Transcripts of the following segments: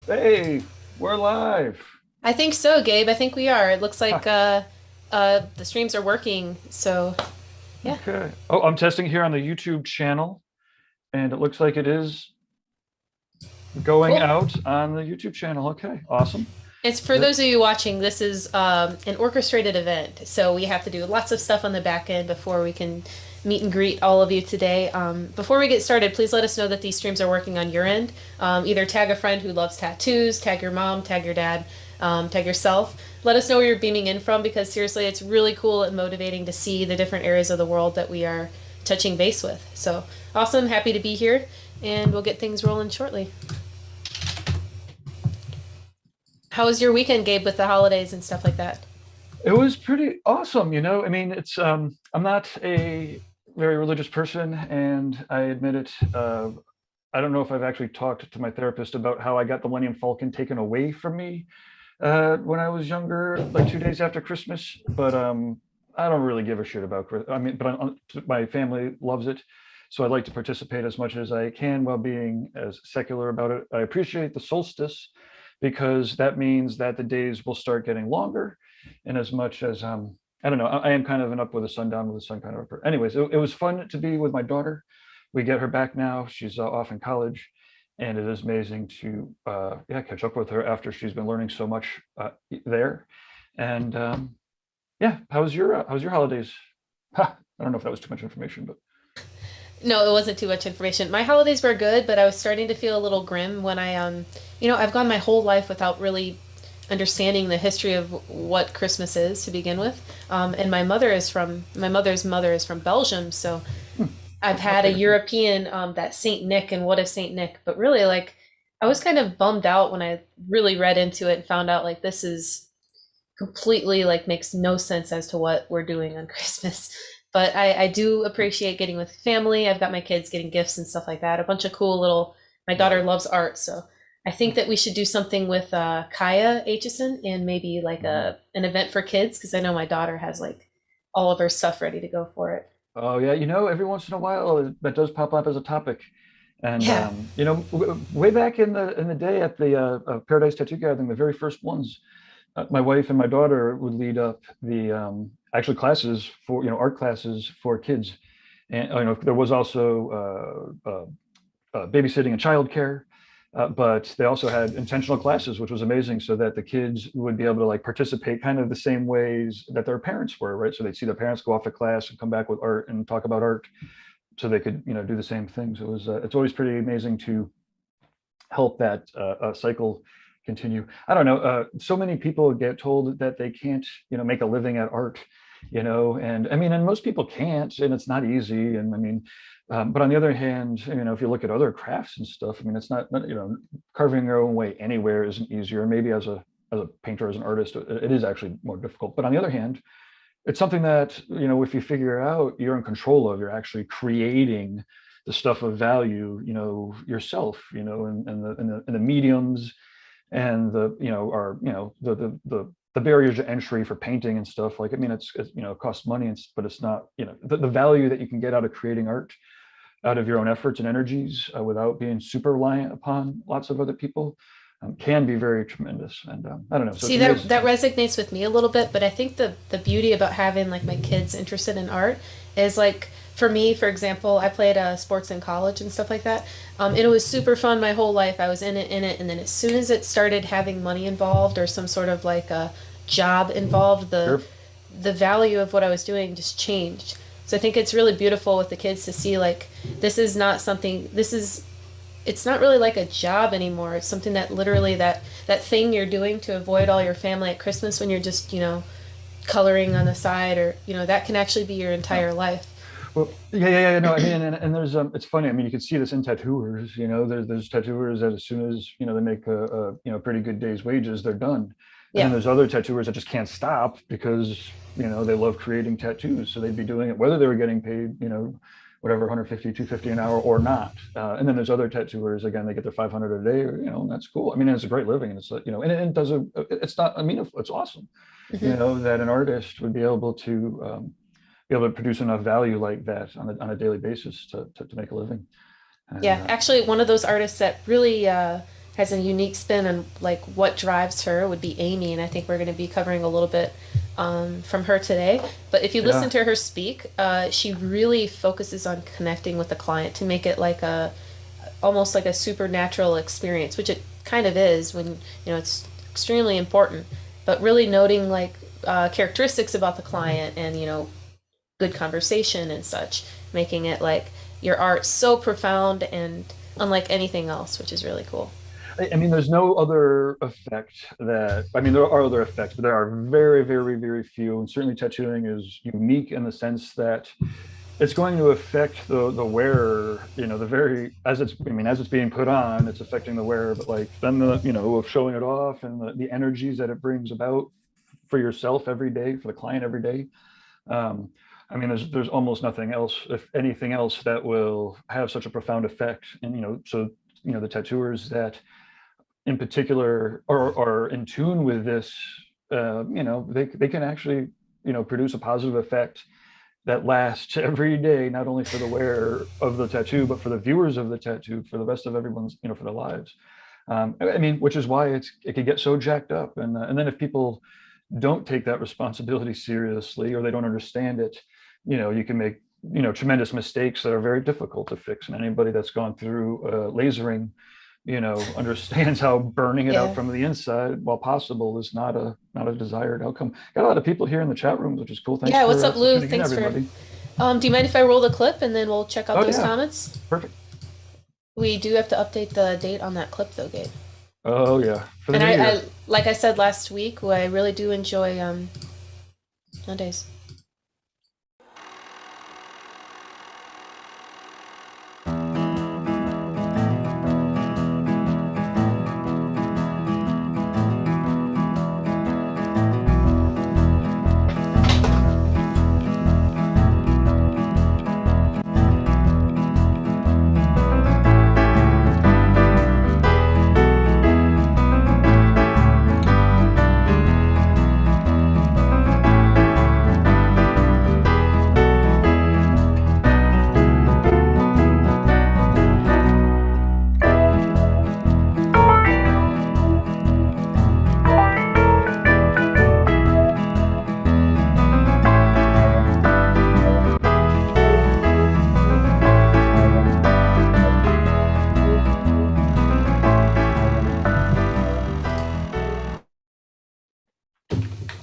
Hey, we're live. I think so, Gabe. I think we are. It looks like the streams are working. So, yeah, Okay. Oh, I'm testing here on the YouTube channel, and it looks like it is going cool. out on the YouTube channel. Okay, awesome. It's for That, those of you watching, this is an orchestrated event. So, we have to do lots of stuff on the back end before we can meet and greet all of you today. Before we get started, please let us know that these streams are working on your end. Either tag a friend who loves tattoos, tag your mom, tag your dad, tag yourself. Let us know where you're beaming in from because seriously, it's really cool and motivating to see the different areas of the world that we are touching base with. So, awesome. Happy to be here, and we'll get things rolling shortly. How was your weekend, Gabe, with the holidays and stuff like that? it was pretty awesome, you know. I mean, it's I'm not a very religious person, and I admit it. I don't know if I've actually talked to my therapist about how I got the Millennium Falcon taken away from me when I was younger, like 2 days after Christmas. But I don't really give a shit about. I mean, but my family loves it, so I like to participate as much as I can while being as secular about it. I appreciate the solstice because that means that the days will start getting longer, and as much as I don't know, I am kind of an up with the sun, down with the sun kind of. Anyways, it was fun to be with my daughter. We get her back now. She's off in college, and it is amazing to yeah, catch up with her after she's been learning so much there. And yeah, how's your holidays? Ha, I don't know if that was too much information, but No, it wasn't too much information. My holidays were good, but I was starting to feel a little grim when I've gone my whole life without really understanding the history of what Christmas is to begin with. And my mother's mother is from Belgium, so hmm, I've had a okay, I see. European that Saint Nick and what if Saint Nick, but really like I was kind of bummed out when I really read into it and found out like this is completely like makes no sense as to what we're doing on Christmas. But I do appreciate getting with family. I've got my kids getting gifts and stuff like that. A bunch of cool little. My daughter Right. loves art, so I think that we should do something with Kaya Aitchison and maybe like Mhm. a an event for kids because I know my daughter has like all of her stuff ready to go for it. Oh yeah, you know, every once in a while that does pop up as a topic. And Yeah. you know, way back in the day at the Paradise Tattoo Gathering, the very first ones, my wife and my daughter would lead up the actually classes for art classes for kids, and there was also babysitting and childcare, but they also had intentional classes, which was amazing, so that the kids would be able to like participate kind of the same ways that their parents were, right? So they'd see their parents go off to class and come back with art and talk about art, so they could do the same things. It's always pretty amazing to help that cycle continue. I don't know. So many people get told that they can't, make a living at art, and I mean, and most people can't, and it's not easy. And I mean, but on the other hand, if you look at other crafts and stuff, I mean, it's not, carving your own way anywhere isn't easier. Maybe as a painter, as an artist, it is actually more difficult. But on the other hand, it's something that if you figure out, you're in control of. You're actually creating the stuff of value, yourself, and the mediums, and the are the barriers to entry for painting and stuff. Like, I mean, it costs money, but it's not, the value that you can get out of creating art out of your own efforts and energies, without being super reliant upon lots of other people, can be very tremendous. And I don't know, so it's See that amazing. that resonates with me a little bit, but I think the beauty about having like my kids interested in art is like for me, for example, I played sports in college and stuff like that. And it was super fun my whole life. I was in it, and then as soon as it started having money involved or some sort of like a job involved, Sure. the value of what I was doing just changed. So I think it's really beautiful with the kids to see like this is not something this is it's not really like a job anymore. It's something that literally that thing you're doing to avoid all your family at Christmas when you're just, coloring on the side or, that can actually be your Yeah. entire life. Well, yeah, yeah, yeah. No, I mean, and there's it's funny. I mean, you can see this in tattooers. There's tattooers that as soon as they make a pretty good day's wages, they're done. And then Yeah. there's other tattooers that just can't stop because they love creating tattoos, so they'd be doing it whether they were getting paid whatever 150, 250 an hour or not. And then there's other tattooers, again, they get their 500 a day, and that's cool. I mean, it's a great living, and it's and it does it's not, I mean, it's awesome, Hmm. that an artist would be able to produce enough value like that on a daily basis to make a living. And Yeah, actually, one of those artists that really has a unique spin on like what drives her would be Amy, and I think we're going to be covering a little bit from her today. But if you listen Yeah. to her speak, she really focuses on connecting with the client to make it like a almost like a supernatural experience, which it kind of is when it's extremely important. But really noting like characteristics about the client and good conversation and such, making it like your art so profound and unlike anything else, which is really cool. I mean, there's no other effect that, I mean, there are other effects, but there are very, very, very few. And certainly tattooing is unique in the sense that it's going to affect the wearer, the very, as it's, I mean, as it's being put on, it's affecting the wearer, but like then of showing it off and the energies that it brings about for yourself every day, for the client every day. Um, I mean, there's almost nothing else, if anything else, that will have such a profound effect. And so the tattooers that in particular are in tune with this, they can actually produce a positive effect that lasts every day, not only for the wearer of the tattoo, but for the viewers of the tattoo, for the rest of everyone's, for their lives. I mean, which is why it can get so jacked up, and then if people don't take that responsibility seriously or they don't understand it, you can make tremendous mistakes that are very difficult to fix. And anybody that's gone through lasering, understands how burning it out Yeah. from the inside, while possible, is not a desired outcome. Got a lot of people here in the chat room, which is cool. Thanks Yeah, what's up, for Lou? tuning in, Thanks for. everybody. Do you mind if I roll the clip and then we'll check out Oh those yeah, comments? perfect. We do have to update the date on that clip, though, Gabe. Oh yeah, for the And new year. I like I said last week, I really do enjoy Mondays.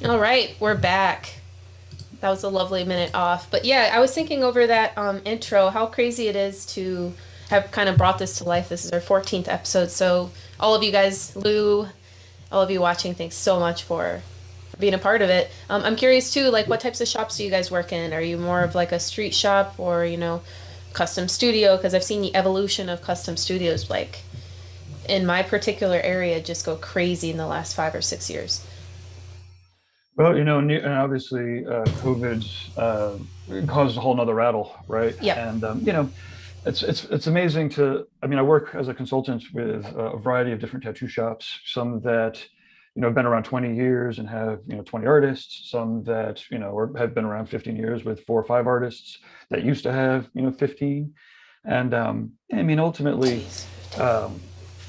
All right, we're back. That was a lovely minute off. But yeah, I was thinking over that intro, how crazy it is to have kind of brought this to life. This is our 14th episode. So, all of you guys, Lou, all of you watching, thanks so much for being a part of it. I'm curious too, like what types of shops do you guys work in? Are you more of like a street shop or, custom studio? Because I've seen the evolution of custom studios, like in my particular area, just go crazy in the last 5 or 6 years. Well, and obviously COVID caused a whole nother rattle, right? Yep. And it's amazing to. I mean, I work as a consultant with a variety of different tattoo shops. Some that have been around 20 years and have 20 artists. Some that have been around 15 years with 4 or 5 artists that used to have 15. And I mean, ultimately, Jeez. um,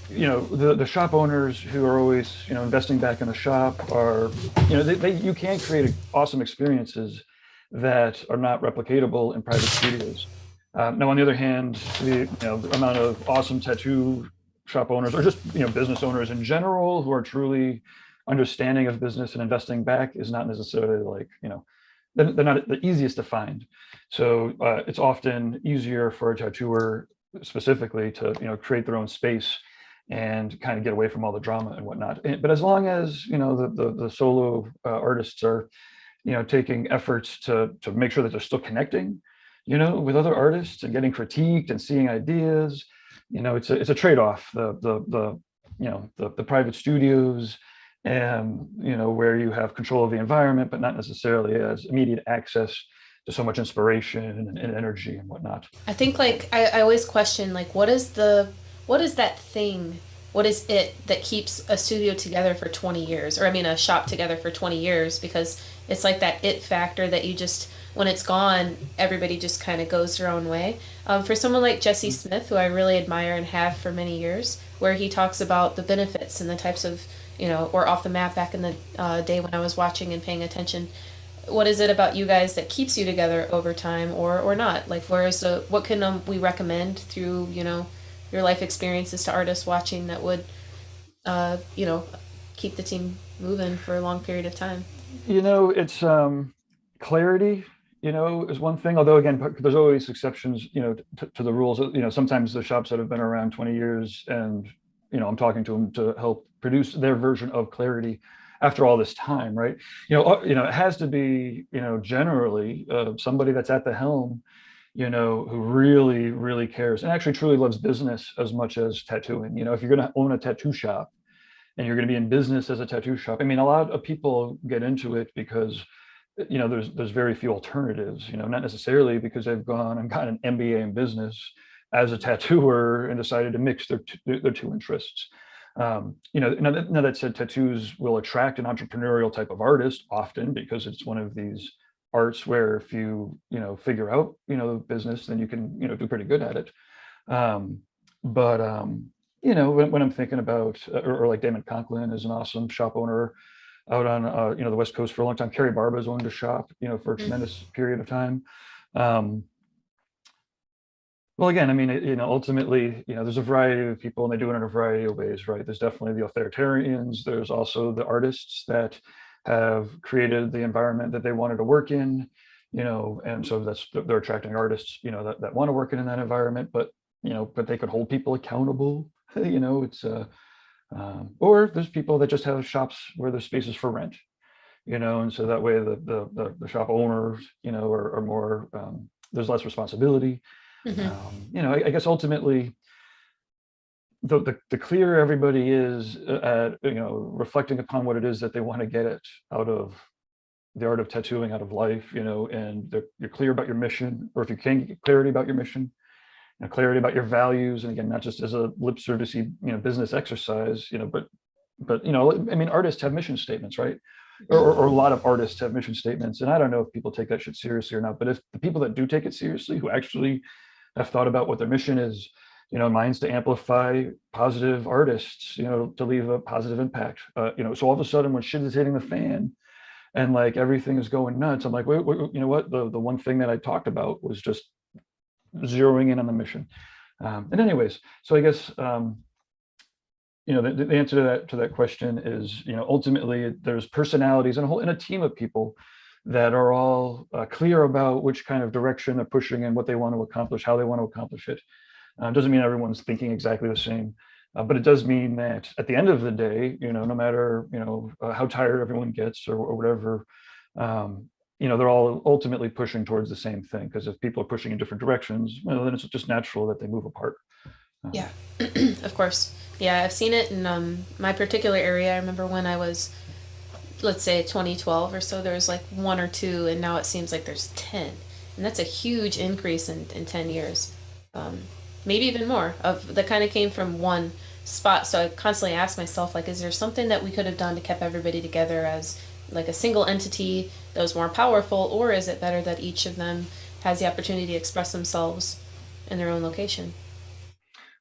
the shop owners who are always investing back in the shop are you can't create awesome experiences that are not replicatable in private studios. Now on the other hand, the amount of awesome tattoo shop owners or just business owners in general who are truly understanding of business and investing back is not necessarily like they're not the easiest to find. So it's often easier for a tattooer specifically to create their own space and kind of get away from all the drama and whatnot. But as long as the solo artists are taking efforts to make sure that they're still connecting with other artists and getting critiqued and seeing ideas, it's a trade-off. The private studios and where you have control of the environment but not necessarily as immediate access to so much inspiration and energy and whatnot. I think like I always question like what is that thing? What is it that keeps a studio together for 20 years? Or I mean a shop together for 20 years? Because It's like that it factor that you just, when it's gone, everybody just kind of goes their own way. For someone like Jesse Smith, who I really admire and have for many years, where he talks about the benefits and the types of, or off the map back in the day when I was watching and paying attention. What is it about you guys that keeps you together over time, or not? Like, what can we recommend through, your life experiences to artists watching that would, uh, you know, keep the team moving for a long period of time? It's clarity, is one thing. Although again, there's always exceptions, to the rules. Sometimes the shops that have been around 20 years, and I'm talking to them to help produce their version of clarity after all this time, right? It has to be, generally somebody that's at the helm, who really, really cares and actually truly loves business as much as tattooing. If you're going to own a tattoo shop and you're going to be in business as a tattoo shop, I mean, a lot of people get into it because there's very few alternatives, not necessarily because they've gone and got an MBA in business as a tattooer and decided to mix their two interests. Now that said, tattoos will attract an entrepreneurial type of artist often because it's one of these arts where if figure out business, then you can do pretty good at it. But when I'm thinking about or like Damon Conklin is an awesome shop owner out on the West Coast for a long time. Carrie Barba's owned a shop for a tremendous period of time. Well, again, I mean, ultimately, there's a variety of people and they do it in a variety of ways, right? There's definitely the authoritarians. There's also the artists that have created the environment that they wanted to work in, and so they're attracting artists, that want to work in that environment, but they could hold people accountable. It's or there's people that just have shops where there's spaces for rent, and so that way the shop owners, are more, there's less responsibility. Hmm. I guess ultimately the clearer everybody is at, reflecting upon what it is that they want to get it out of the art of tattooing, out of life, and you're clear about your mission, or if you can get clarity about your mission, clarity about your values, and again, not just as a lip service, business exercise, but I mean, artists have mission statements, right? Or a lot of artists have mission statements, and I don't know if people take that shit seriously or not, but if the people that do take it seriously, who actually have thought about what their mission is, mine's to amplify positive artists, to leave a positive impact, so all of a sudden when shit is hitting the fan and like everything is going nuts, I'm like, wait, you know what, the one thing that I talked about was just zeroing in on the mission. And anyways, so I guess the answer to that question is, ultimately there's personalities and a team of people that are all clear about which kind of direction they're pushing and what they want to accomplish, how they want to accomplish it. Doesn't mean everyone's thinking exactly the same, but it does mean that at the end of the day, no matter how tired everyone gets or whatever, they're all ultimately pushing towards the same thing. Because if people are pushing in different directions, well, then it's just natural that they move apart. Yeah, of course. Yeah, I've seen it in my particular area. I remember when I was, let's say, 2012 or so, there was like one or two, and now it seems like there's 10. And that's a huge increase in 10 years. Um, Maybe even more of that kind of came from one spot. So I constantly ask myself, like, is there something that we could have done to keep everybody together as like a single entity that was more powerful, or is it better that each of them has the opportunity to express themselves in their own location?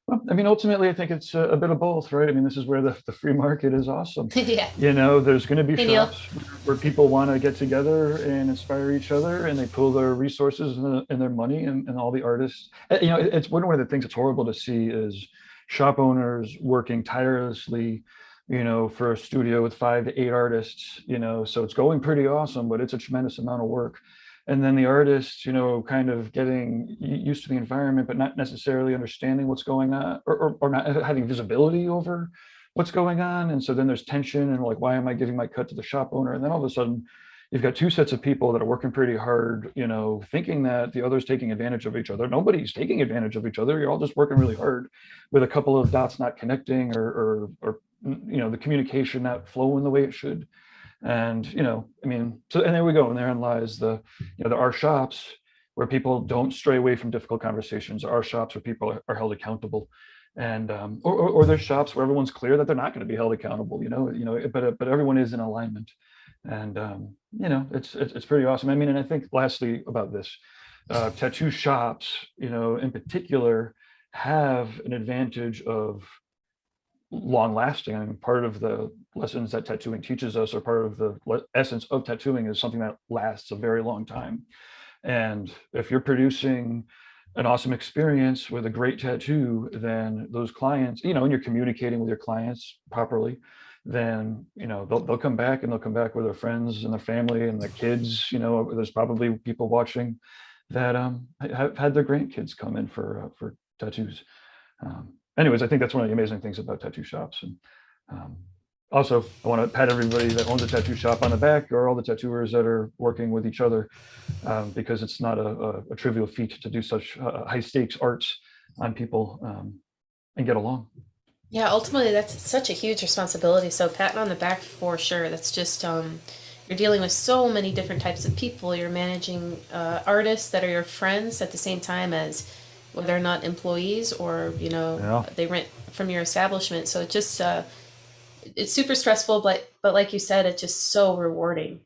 Well, I mean, ultimately, I think it's a bit of both, right? I mean, this is where the free market is awesome. Yeah. There's going to be Hey, Neil. shops where people want to get together and inspire each other, and they pool their resources and their money, and all the artists. It's one of the things that's horrible to see is shop owners working tirelessly, for a studio with 5 to 8 artists, so it's going pretty awesome, but it's a tremendous amount of work. And then the artists, kind of getting used to the environment, but not necessarily understanding what's going on, or not having visibility over what's going on. And so then there's tension and like, why am I giving my cut to the shop owner? And then all of a sudden you've got two sets of people that are working pretty hard, thinking that the other's taking advantage of each other. Nobody's taking advantage of each other. You're all just working really hard with a couple of dots not connecting, or the communication not flowing the way it should. And I mean, so, and there we go, and therein lies there are shops where people don't stray away from difficult conversations. There are shops where people are held accountable, and or there's shops where everyone's clear that they're not going to be held accountable, but everyone is in alignment. And it's pretty awesome. I mean, and I think lastly about this, tattoo shops, in particular, have an advantage of long lasting. I mean, part of the lessons that tattooing teaches us, or part of the essence of tattooing, is something that lasts a very long time. And if you're producing an awesome experience with a great tattoo, then those clients, and you're communicating with your clients properly, then they'll come back, and they'll come back with their friends and their family and their kids. There's probably people watching that have had their grandkids come in for tattoos. Anyways, I think that's one of the amazing things about tattoo shops. And also, I want to pat everybody that owns a tattoo shop on the back, or all the tattooers that are working with each other, because it's not a trivial feat to do such high stakes arts on people, and get along. Yeah, ultimately that's such a huge responsibility. So patting on the back for sure. That's just you're dealing with so many different types of people. You're managing artists that are your friends at the same time as, well, they're not employees, or Yeah. they rent from your establishment. So it just it's super stressful, but like you said, it's just so rewarding.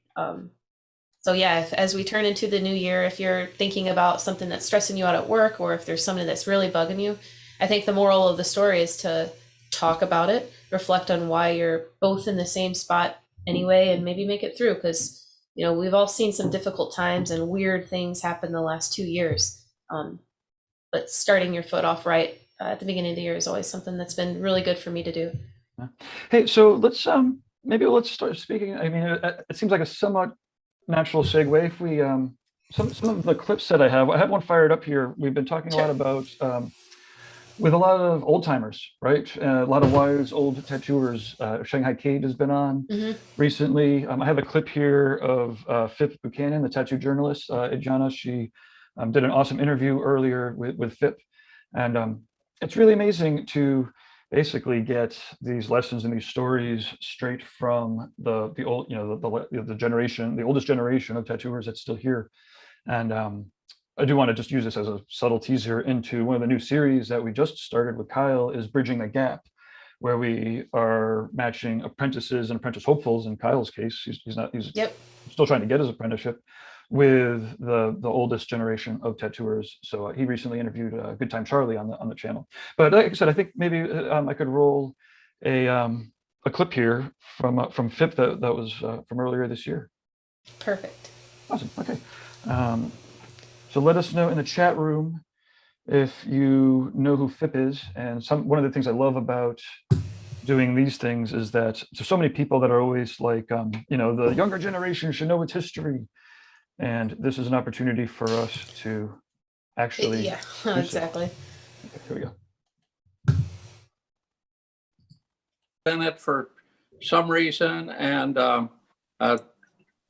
So yeah, as we turn into the new year, if you're thinking about something that's stressing you out at work, or if there's something that's really bugging you, I think the moral of the story is to talk about it, reflect on why you're both in the same spot anyway, and maybe make it through. Because we've all seen some difficult times and weird things happen the last 2 years. But starting your foot off right at the beginning of the year is always something that's been really good for me to do. Yeah. Hey, so let's start speaking. I mean, it seems like a somewhat natural segue. If we some of the clips that I have one fired up here. We've been talking a lot Sure. about with a lot of old timers, right? A lot of wise old tattooers. Shanghai Kate has been on Hmm. recently. I have a clip here of Phip Buchanan, the tattoo journalist at Jana. She did an awesome interview earlier with Phip, and it's really amazing to basically get these lessons and these stories straight from the old, the generation, the oldest generation of tattooers that's still here. And I do want to just use this as a subtle teaser into one of the new series that we just started with Kyle, is Bridging the Gap, where we are matching apprentices and apprentice hopefuls. In Kyle's case, he's Yep. still trying to get his apprenticeship, with the oldest generation of tattooers. So he recently interviewed Good Time Charlie on the channel. But like I said, I think maybe I could roll a clip here from Phip that was from earlier this year. Perfect. Awesome. Okay. So let us know in the chat room if you know who Phip is. And one of the things I love about doing these things is that there's so many people that are always like, the younger generation should know its history. And this is an opportunity for us to actually Yeah, do so. exactly. Okay, here we go. In it for some reason, and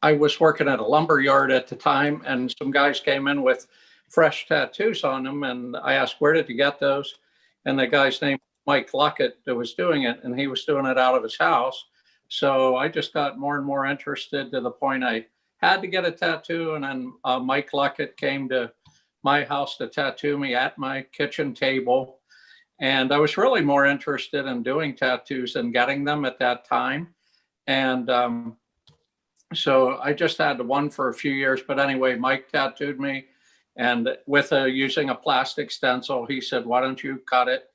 I was working at a lumber yard at the time, and some guys came in with fresh tattoos on them, and I asked, where did you get those? And the guy's name was Mike Luckett that was doing it, and he was doing it out of his house. So I just got more and more interested, to the point I had to get a tattoo. And then Mike Luckett came to my house to tattoo me at my kitchen table. And I was really more interested in doing tattoos than getting them at that time. And so I just had the one for a few years. But anyway, Mike tattooed me, and with using a plastic stencil, he said, why don't you cut it?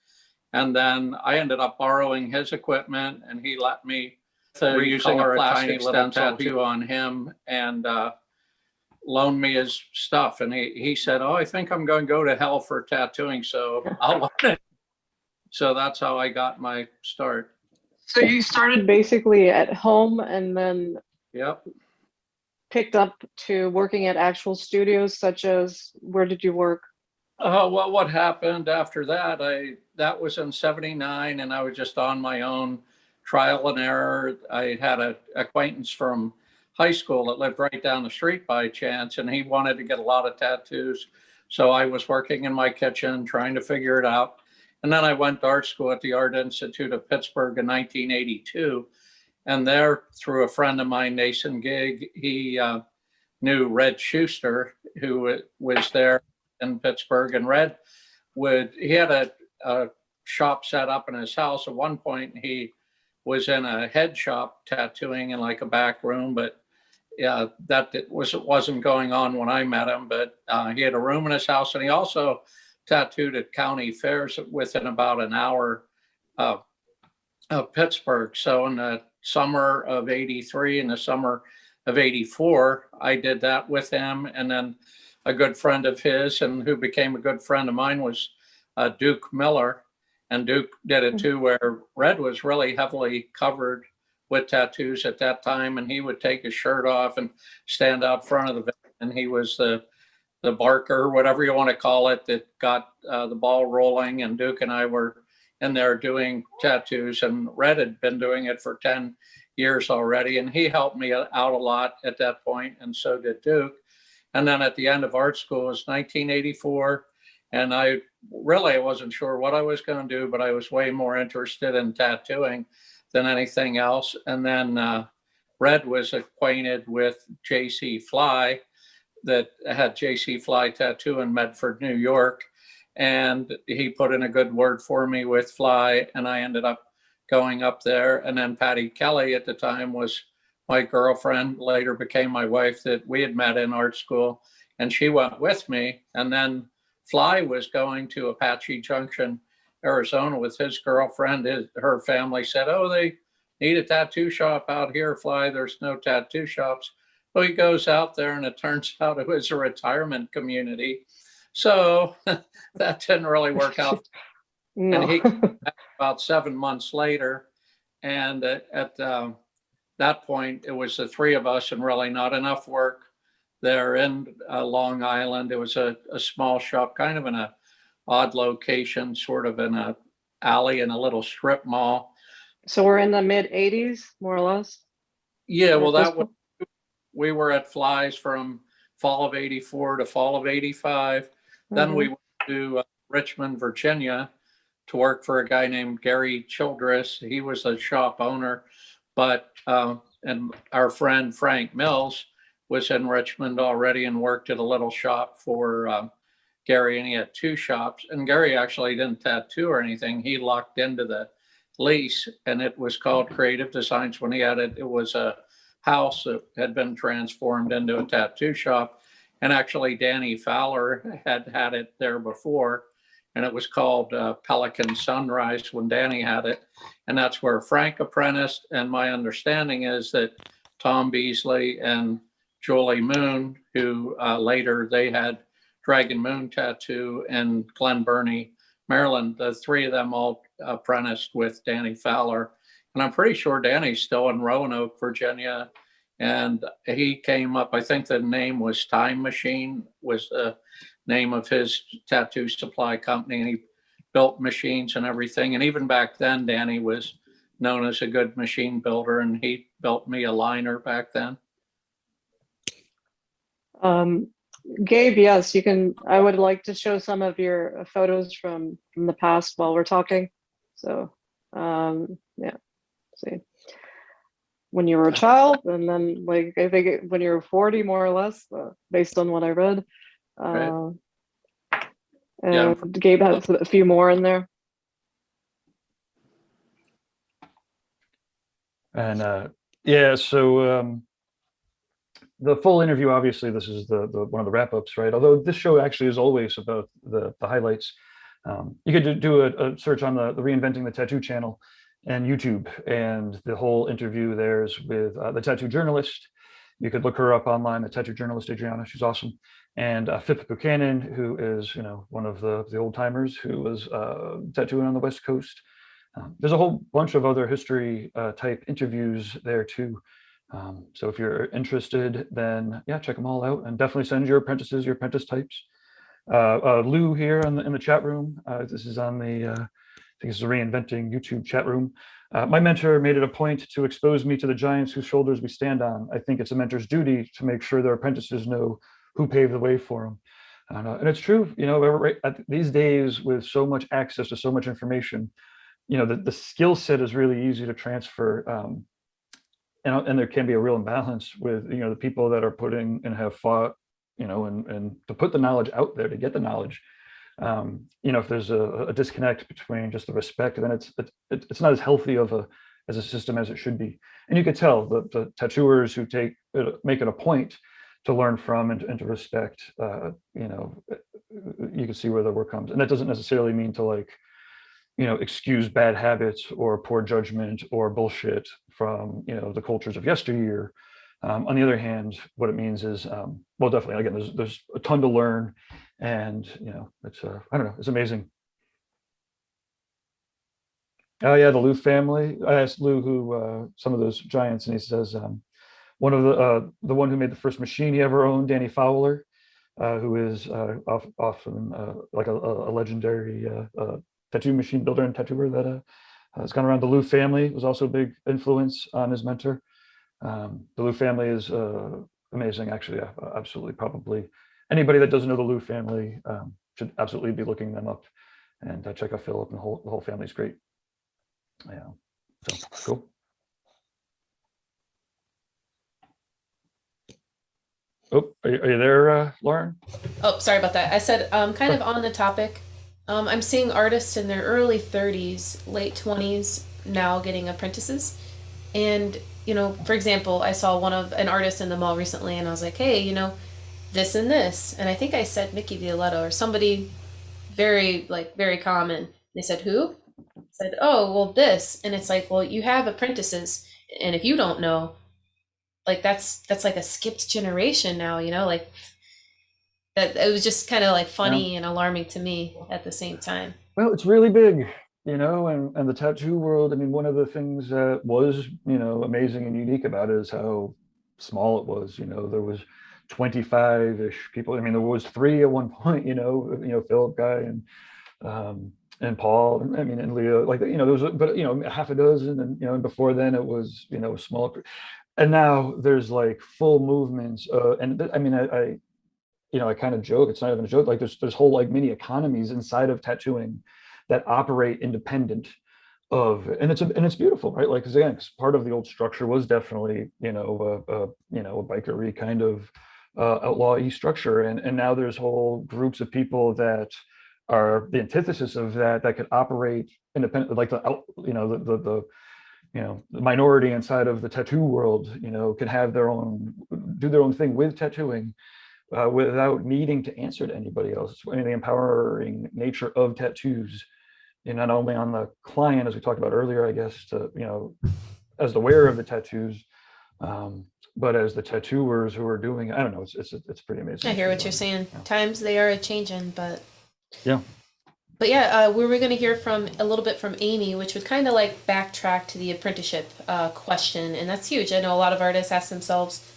And then I ended up borrowing his equipment, and he let me using a plastic stencil tattoo on him, and loaned me his stuff. And he said, oh, I think I'm going to go to hell for tattooing, so I'll learn it. So that's how I got my start. So you started basically at home, and then Yep. picked up to working at actual studios, such as, where did you work? Well, what happened after that, that was in '79, and I was just on my own, trial and error. I had an acquaintance from high school that lived right down the street by chance, and he wanted to get a lot of tattoos. So I was working in my kitchen trying to figure it out. And then I went to art school at the Art Institute of Pittsburgh in 1982. And there, through a friend of mine, Nason Gig, he knew Red Schuster, who was there in Pittsburgh. And Red he had a shop set up in his house. At one point, he was in a head shop tattooing in like a back room, but yeah, wasn't going on when I met him, but he had a room in his house, and he also tattooed at county fairs within about an hour of Pittsburgh. So in the summer of '83 and the summer of '84, I did that with him. And then a good friend of his, and who became a good friend of mine, was Duke Miller. And Duke did it too, where Red was really heavily covered with tattoos at that time. And he would take his shirt off and stand out front of the vet. And he was the barker, whatever you want to call it, that got the ball rolling. And Duke and I were in there doing tattoos, and Red had been doing it for 10 years already. And he helped me out a lot at that point, and so did Duke. And then at the end of art school, it was 1984. And I wasn't sure what I was going to do, but I was way more interested in tattooing than anything else. And then Red was acquainted with J.C. Fly, that had J.C. Fly Tattoo in Medford, New York. And he put in a good word for me with Fly, and I ended up going up there. And then Patty Kelly at the time was my girlfriend, later became my wife, that we had met in art school, and she went with me. And then Fly was going to Apache Junction, Arizona with his girlfriend. Her family said, "Oh, they need a tattoo shop out here, Fly. There's no tattoo shops." Well, he goes out there, and it turns out it was a retirement community. So that didn't really work out. No. And he came back about 7 months later. And at that point, it was the three of us and really not enough work there in Long Island. It was a small shop, kind of in a odd location, sort of in a alley in a little strip mall. So we're in the mid 80s, more or less. Yeah, well, At this that was, we were at Fly's from fall of '84 to fall of '85. Then we went to Richmond, Virginia, to work for a guy named Gary Childress. He was a shop owner, but and our friend Frank Mills was in Richmond already and worked at a little shop for Gary, and he had two shops. And Gary actually didn't tattoo or anything. He locked into the lease, and it was called Creative Designs. When he had it, it was a house that had been transformed into a tattoo shop. And actually, Danny Fowler had it there before, and it was called Pelican Sunrise when Danny had it. And that's where Frank apprenticed. And my understanding is that Tom Beasley and Julie Moon, who later they had Dragon Moon Tattoo in Glen Burnie, Maryland, the three of them all apprenticed with Danny Fowler. And I'm pretty sure Danny's still in Roanoke, Virginia. And he came up, I think the name was Time Machine, was the name of his tattoo supply company. And he built machines and everything. And even back then, Danny was known as a good machine builder, and he built me a liner back then. Gabe, yes, you can. I would like to show some of your photos from the past while we're talking. So, yeah, see. When you were a child, and then like I think when you were 40, more or less, based on what I read. Right. And Gabe has a few more in there. And yeah, so the full interview, obviously, this is the one of the wrap-ups, right? Although this show actually is always about the highlights. You could do a search on the Reinventing the Tattoo channel and YouTube, and the whole interview there's with the tattoo journalist. You could look her up online, the tattoo journalist Adriana, she's awesome. And Phip Buchanan, who is, one of the old timers who was tattooing on the West Coast. There's a whole bunch of other history type interviews there too. So if you're interested, then yeah, check them all out, and definitely send your apprentices, your apprentice types. Lou here in the chat room. This is on the I think it's the Reinventing YouTube chat room. My mentor made it a point to expose me to the giants whose shoulders we stand on. I think it's a mentor's duty to make sure their apprentices know who paved the way for them. And it's true, right, these days with so much access to so much information, the skill set is really easy to transfer. And there can be a real imbalance with, the people that are putting and have fought, and to put the knowledge out there, to get the knowledge. If there's a disconnect between just the respect, then it's not as healthy of as a system as it should be. And you could tell the tattooers who make it a point to learn from and to respect, you know, you can see where the work comes. And that doesn't necessarily mean to like, you know, excuse bad habits or poor judgment or bullshit from, you know, the cultures of yesteryear. On the other hand, what it means is, well, definitely, again, there's a ton to learn, and you know, it's I don't know, it's amazing. Oh yeah, the Lou family. I asked Lou who some of those giants, and he says one of the one who made the first machine he ever owned, Danny Fowler, who is often like a legendary tattoo machine builder and tattooer that has gone around. The Lou family was also a big influence on his mentor. The Lou family is amazing, actually. Yeah, absolutely. Probably anybody that doesn't know the Lou family should absolutely be looking them up, and check out Philip, and the whole family's great. Yeah, so cool. Oh, are you there, Lauren? Oh, sorry about that. I said, kind of on the topic, I'm seeing artists in their early 30s, late 20s now getting apprentices. And, you know, for example, I saw an artist in the mall recently, and I was like, hey, you know, this and this. And I think I said Mickey Violetto or somebody very common. They said, who? I said, oh, well, this. And it's like, well, you have apprentices. And if you don't know, like that's like a skipped generation now, you know, like that. It was just kind of like funny and alarming to me at the same time. Well, it's really big, you know, and the tattoo world. I mean, one of the things that was, you know, amazing and unique about it is how small it was. You know, there was 25-ish people. I mean, there was 3 at one point. You know, Philip Guy and Paul, and I mean, and Leo. Like, you know, there was, but you know, half a dozen, and you know, and before then it was, you know, small. And now there's like full movements. And I mean, I you know, I kind of joke, it's not even a joke, like there's whole like mini economies inside of tattooing that operate independent of, and it's beautiful, right? Like, because again, part of the old structure was definitely, you know, a bikery kind of outlaw-y structure. And now there's whole groups of people that are the antithesis of that could operate independent, like the minority inside of the tattoo world, you know, can have do their own thing with tattooing without needing to answer to anybody else. I mean, the empowering nature of tattoos, and not only on the client, as we talked about earlier, I guess, to, you know, as the wearer of the tattoos, but as the tattooers who are doing, I don't know, it's pretty amazing. I hear what you're saying. Yeah. Times they are a changing, but Yeah. But yeah, we were going to hear from a little bit from Amy, which would kind of like backtrack to the apprenticeship question, and that's huge. I know a lot of artists ask themselves,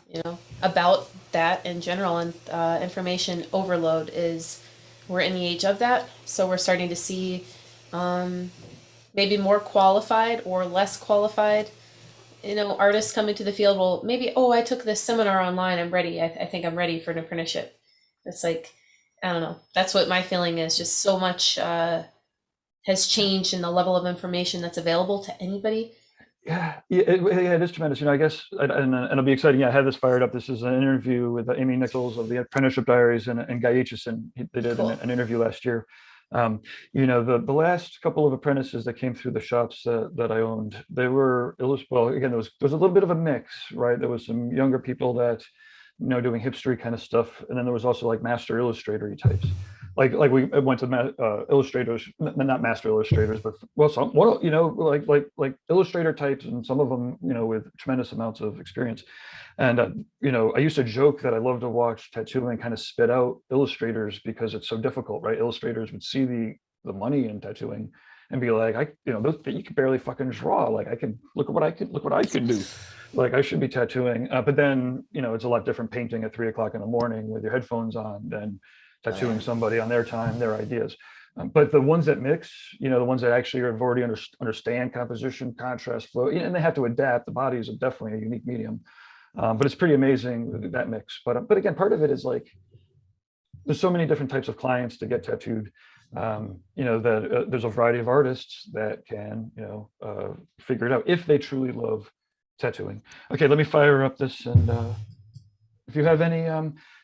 you know, about that in general, and information overload is, we're in the age of that, so we're starting to see maybe more qualified or less qualified, you know, artists come into the field. Well, maybe, oh, I took this seminar online, I'm ready. I think I'm ready for an apprenticeship. It's like, I don't know. That's what my feeling is. Just so much has changed in the level of information that's available to anybody. Yeah, it is tremendous. You know, I guess, and it'll be exciting. Yeah, I had this fired up. This is an interview with Amy Nichols of the Apprenticeship Diaries and Guy Aitchison. They did Cool. an interview last year. You know, the last couple of apprentices that came through the shops that I owned, they were, well, again, there was a little bit of a mix, right? There was some younger people that, you know, doing hipstery kind of stuff, and then there was also like master illustrator types. Like we went to illustrators, not master illustrators, but well, some, well, you know, like illustrator types, and some of them, you know, with tremendous amounts of experience. And you know, I used to joke that I love to watch tattooing kind of spit out illustrators because it's so difficult, right? Illustrators would see the money in tattooing and be like, you know, you can barely fucking draw. Like, I can look what I can do. Like, I should be tattooing. But then, you know, it's a lot different painting at 3 o'clock in the morning with your headphones on than tattooing somebody on their time, their ideas. But the ones that mix, you know, the ones that actually have already understand composition, contrast, flow, and they have to adapt. The body is definitely a unique medium. But it's pretty amazing, that mix. But again, part of it is like, there's so many different types of clients to get tattooed. You know, that there's a variety of artists that can, you know, figure it out if they truly love tattooing. Okay, let me fire up this, and if you have any,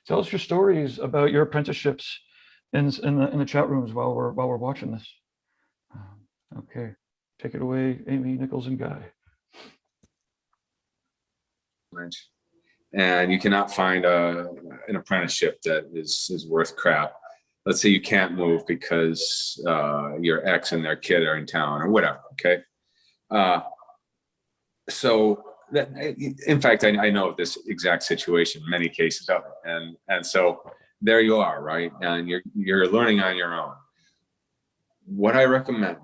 tell us your stories about your apprenticeships in the chat rooms while we're watching this. Okay, Take it away, Amy, Nichols, and Guy. And you cannot find an apprenticeship that is worth crap. Let's say you can't move because your ex and their kid are in town or whatever, okay? So that, in fact, I know of this exact situation, many cases of it. And so there you are, right? And you're learning on your own. What I recommend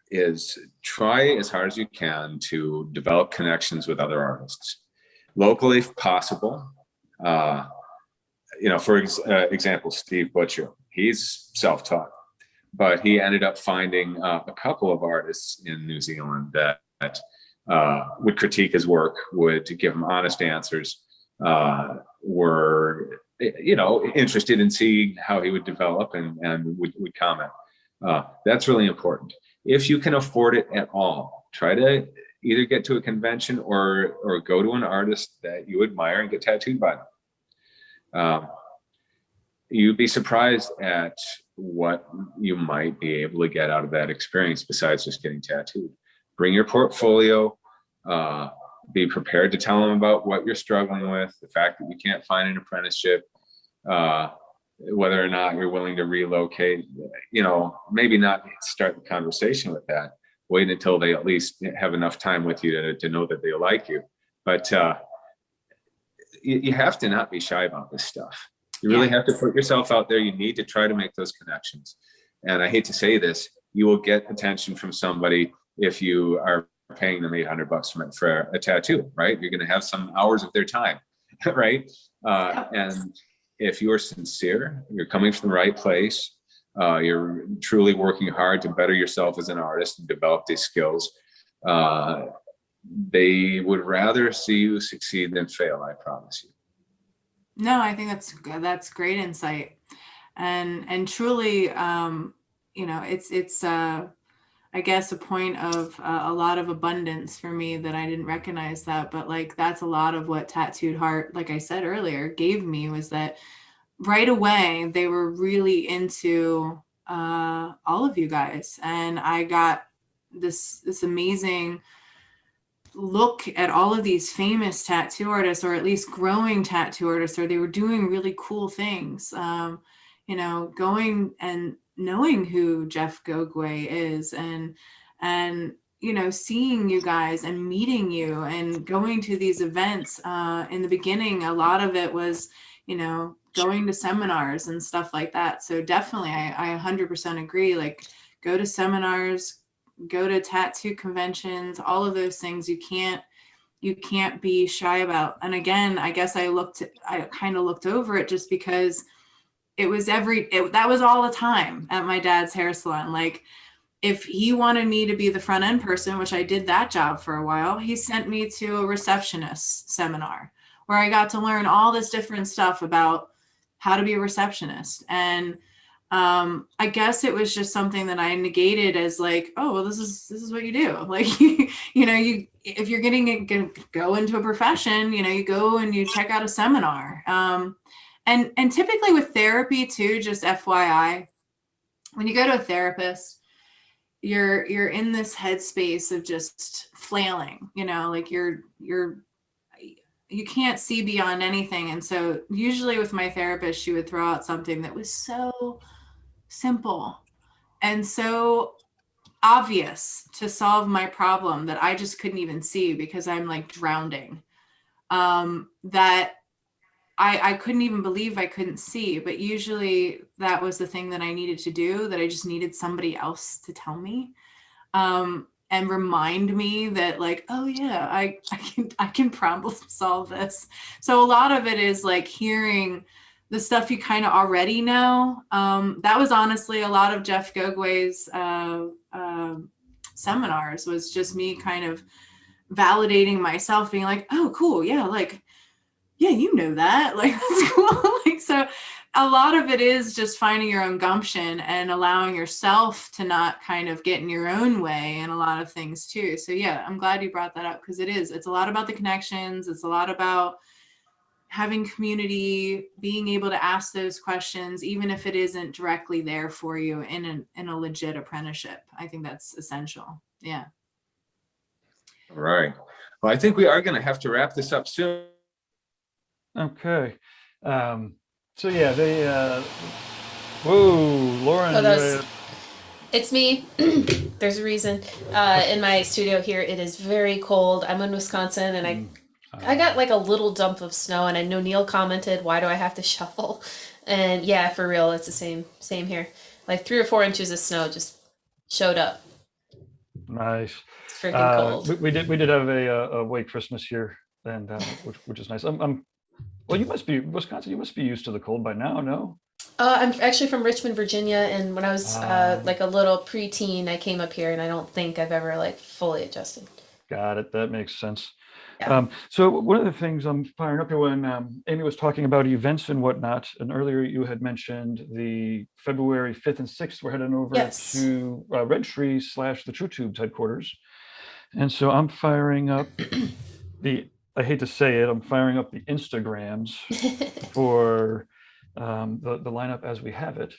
is try as hard as you can to develop connections with other artists, locally if possible. You know, for example, Steve Butcher, he's self-taught, but he ended up finding a couple of artists in New Zealand that would critique his work, would give him honest answers, were, you know, interested in seeing how he would develop and would comment. That's really important. If you can afford it at all, try to either get to a convention or go to an artist that you admire and get tattooed by them. You'd be surprised at what you might be able to get out of that experience besides just getting tattooed. Bring your portfolio, be prepared to tell them about what you're struggling with, the fact that you can't find an apprenticeship, whether or not you're willing to relocate. You know, maybe not start the conversation with that. Wait until they at least have enough time with you to know that they like you. But you have to not be shy about this stuff. You really have to put yourself out there. You need to try to make those connections. And I hate to say this, you will get attention from somebody if you are paying them $800 for a tattoo, right? You're going to have some hours of their time, right? And if you're sincere, you're coming from the right place, you're truly working hard to better yourself as an artist and develop these skills, they would rather see you succeed than fail, I promise you. No, I think that's great insight, and truly, you know, it's I guess a point of a lot of abundance for me that I didn't recognize that, but like that's a lot of what Tattooed Heart, like I said earlier, gave me, was that right away they were really into all of you guys, and I got this amazing look at all of these famous tattoo artists, or at least growing tattoo artists, or they were doing really cool things. You know, going and knowing who Jeff Gogwe is, and you know, seeing you guys and meeting you and going to these events. In the beginning, a lot of it was, you know, going to seminars and stuff like that. So definitely, I 100% agree. Like, go to seminars, go to tattoo conventions, all of those things you can't be shy about. And again, I guess I kind of looked over it just because it was that was all the time at my dad's hair salon. Like, if he wanted me to be the front end person, which I did that job for a while, he sent me to a receptionist seminar where I got to learn all this different stuff about how to be a receptionist. And I guess it was just something that I negated as like, oh, well, this is what you do. Like, you know, if you're going to go into a profession, you know, you go and you check out a seminar. And typically with therapy too, just FYI, when you go to a therapist, you're in this headspace of just flailing, you know, like you can't see beyond anything. And so usually with my therapist, she would throw out something that was so simple and so obvious to solve my problem that I just couldn't even see because I'm like drowning, that I couldn't even believe I couldn't see. But usually that was the thing that I needed to do, that I just needed somebody else to tell me, and remind me that like, oh yeah, I can problem solve this. So a lot of it is like hearing the stuff you kind of already know. That was honestly a lot of Jeff Gogwe's seminars, was just me kind of validating myself, being like, oh, cool. Yeah. Like, yeah, you know that, like, that's cool. Like, so a lot of it is just finding your own gumption and allowing yourself to not kind of get in your own way in a lot of things too. So yeah, I'm glad you brought that up, because it's a lot about the connections. It's a lot about having community, being able to ask those questions, even if it isn't directly there for you in a legit apprenticeship. I think that's essential. Yeah. All right. Well, I think we are going to have to wrap this up soon. Okay. So yeah, whoa, Lauren. Oh, that was- It's me. There's a reason. In my studio here, it is very cold. I'm in Wisconsin, and I got like a little dump of snow, and I know Neil commented, "Why do I have to shovel?" And yeah, for real, it's the same here. Like 3 or 4 inches of snow just showed up. Nice. It's freaking cold. We did have a white Christmas here, and which is nice. Well, you must be Wisconsin. You must be used to the cold by now, no? I'm actually from Richmond, Virginia, and when I was Ah. like a little preteen, I came up here, and I don't think I've ever like fully adjusted. Got it. That makes sense. Yeah. So one of the things I'm firing up here when Amy was talking about events and whatnot, and earlier you had mentioned the February 5th and 6th, we're heading over Yes. to Red Tree / the True Tubes headquarters. And so I'm firing up I hate to say it, I'm firing up the Instagrams for the lineup as we have it,